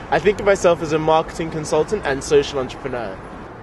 I think of myself as a marketing consultant and social entrepreneur.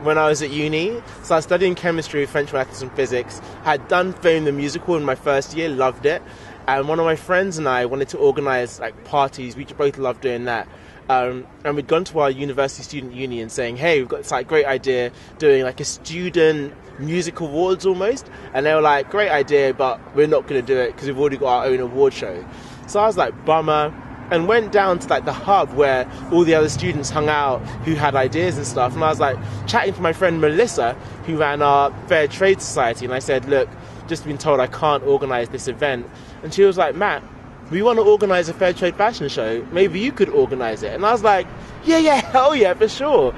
When I was at uni, so I was studying chemistry, French maths and physics. I had done Fame the Musical in my first year, loved it. And one of my friends and I wanted to organise like parties. We both loved doing that. And we'd gone to our university student union saying, hey, we've got this like great idea doing like a student music awards almost. And they were like, great idea, but we're not going to do it because we've already got our own award show. So I was like, bummer. And went down to like the hub where all the other students hung out who had ideas and stuff. And I was like chatting to my friend Melissa, who ran our Fair Trade Society. And I said, look, just been told I can't organise this event. And she was like, Matt, we want to organise a fair trade fashion show. Maybe you could organise it. And I was like, yeah, hell yeah, for sure.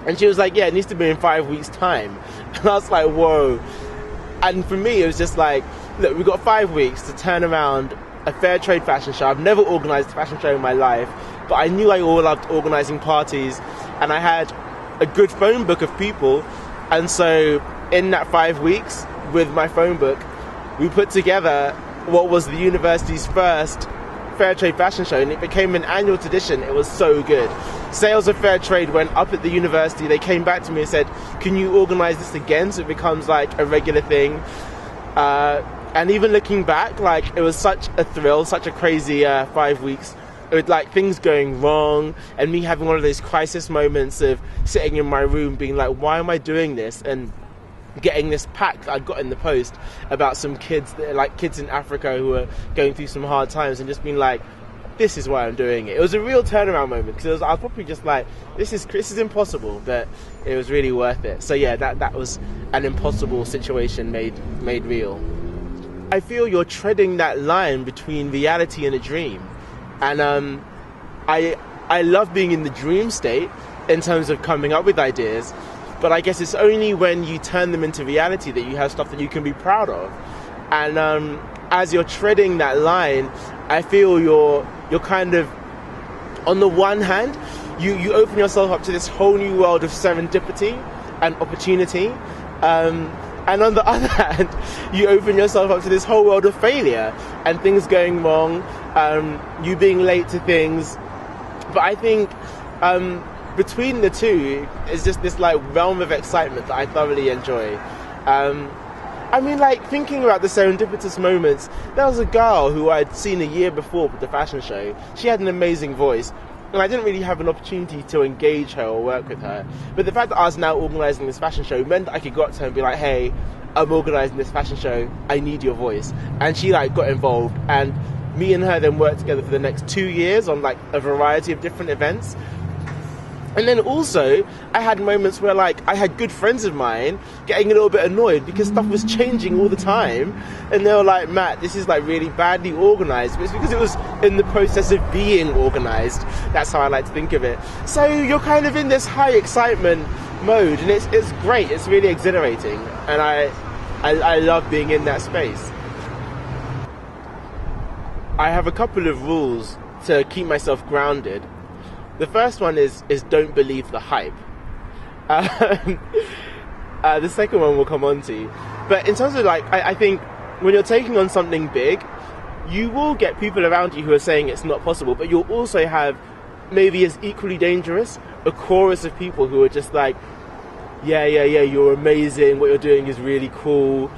And she was like, yeah, it needs to be in 5 weeks' time. And I was like, whoa. And for me, it was just like, look, we've got 5 weeks to turn around a fair trade fashion show. I've never organised a fashion show in my life, but I knew I all loved organising parties, and I had a good phone book of people. And so in that 5 weeks with my phone book, we put together what was the university's first fair trade fashion show, and it became an annual tradition. It was so good. Sales of fair trade went up at the university. They came back to me and said, can you organise this again so it becomes like a regular thing? And even looking back, like, it was such a thrill, such a crazy 5 weeks. With like things going wrong and me having one of those crisis moments of sitting in my room being like, why am I doing this? And getting this pack that I'd got in the post about some kids, like kids in Africa who were going through some hard times, and just being like, this is why I'm doing it. It was a real turnaround moment, because I was probably just like, this is impossible, but it was really worth it. So yeah, that was an impossible situation made real. I feel you're treading that line between reality and a dream. And I love being in the dream state in terms of coming up with ideas, but I guess it's only when you turn them into reality that you have stuff that you can be proud of. And as you're treading that line, I feel you're kind of, on the one hand, you open yourself up to this whole new world of serendipity and opportunity. And on the other hand, you open yourself up to this whole world of failure and things going wrong, you being late to things. But I think between the two is just this like realm of excitement that I thoroughly enjoy. I mean, like, thinking about the serendipitous moments, there was a girl who I'd seen a year before with the fashion show. She had an amazing voice, and I didn't really have an opportunity to engage her or work with her. But the fact that I was now organising this fashion show meant that I could go up to her and be like, hey, I'm organising this fashion show, I need your voice. And she like got involved, and me and her then worked together for the next 2 years on like a variety of different events. And then also, I had moments where like I had good friends of mine getting a little bit annoyed because stuff was changing all the time, and they were like, Matt, this is like really badly organised. But it's because it was in the process of being organised. That's how I like to think of it. So you're kind of in this high excitement mode, and it's great. It's really exhilarating, and I love being in that space. I have a couple of rules to keep myself grounded. The first one is don't believe the hype. The second one we'll come on to. But in terms of like, I think when you're taking on something big, you will get people around you who are saying it's not possible, but you'll also have, maybe as equally dangerous, a chorus of people who are just like, yeah, you're amazing, what you're doing is really cool,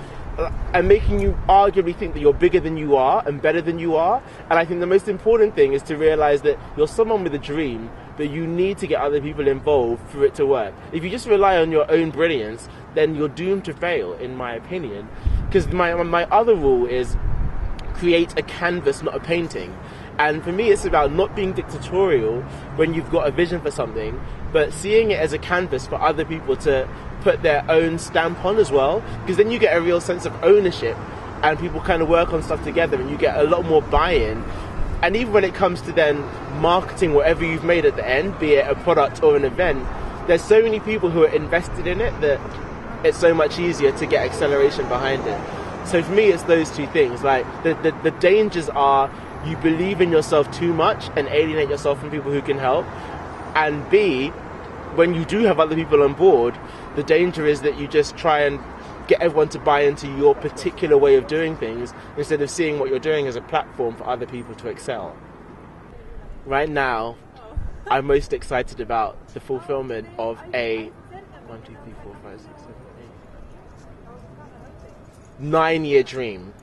and making you arguably think that you're bigger than you are and better than you are. And I think the most important thing is to realise that you're someone with a dream, but you need to get other people involved for it to work. If you just rely on your own brilliance, then you're doomed to fail, in my opinion. Because my other rule is create a canvas, not a painting. And for me, it's about not being dictatorial when you've got a vision for something, but seeing it as a canvas for other people to put their own stamp on as well, because then you get a real sense of ownership, and people kind of work on stuff together, and you get a lot more buy-in. And even when it comes to then marketing whatever you've made at the end, be it a product or an event, there's so many people who are invested in it that it's so much easier to get acceleration behind it. So for me, it's those two things. Like the dangers are you believe in yourself too much and alienate yourself from people who can help. And B, when you do have other people on board, the danger is that you just try and get everyone to buy into your particular way of doing things instead of seeing what you're doing as a platform for other people to excel. Right now, I'm most excited about the fulfillment of a 1, 2, 3, 4, 5, 6, 7, 8, 9-year dream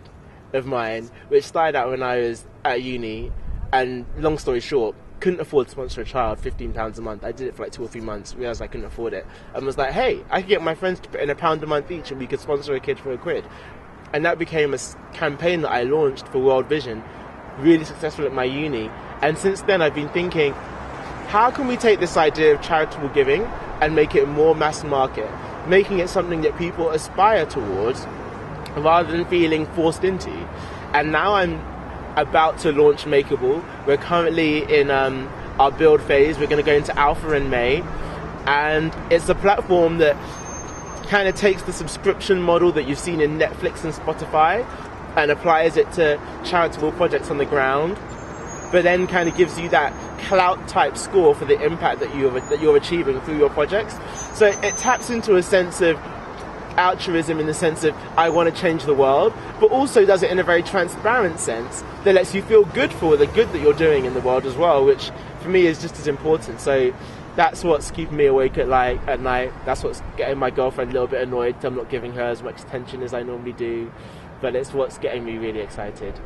of mine, which started out when I was at uni, and long story short, couldn't afford to sponsor a child £15 a month. I did it for like 2 or 3 months, realised I couldn't afford it, and was like, hey, I could get my friends to put in £1 a month each and we could sponsor a kid for £1. And that became a campaign that I launched for World Vision, really successful at my uni. And since then I've been thinking, how can we take this idea of charitable giving and make it more mass market, making it something that people aspire towards rather than feeling forced into. And now I'm about to launch Makeable. We're currently in our build phase. We're going to go into alpha in May, and it's a platform that kind of takes the subscription model that you've seen in Netflix and Spotify and applies it to charitable projects on the ground, but then kind of gives you that clout type score for the impact that you're achieving through your projects. So it taps into a sense of altruism in the sense of I want to change the world, but also does it in a very transparent sense that lets you feel good for the good that you're doing in the world as well, which for me is just as important. So that's what's keeping me awake at night. That's what's getting my girlfriend a little bit annoyed. I'm not giving her as much attention as I normally do, but it's what's getting me really excited.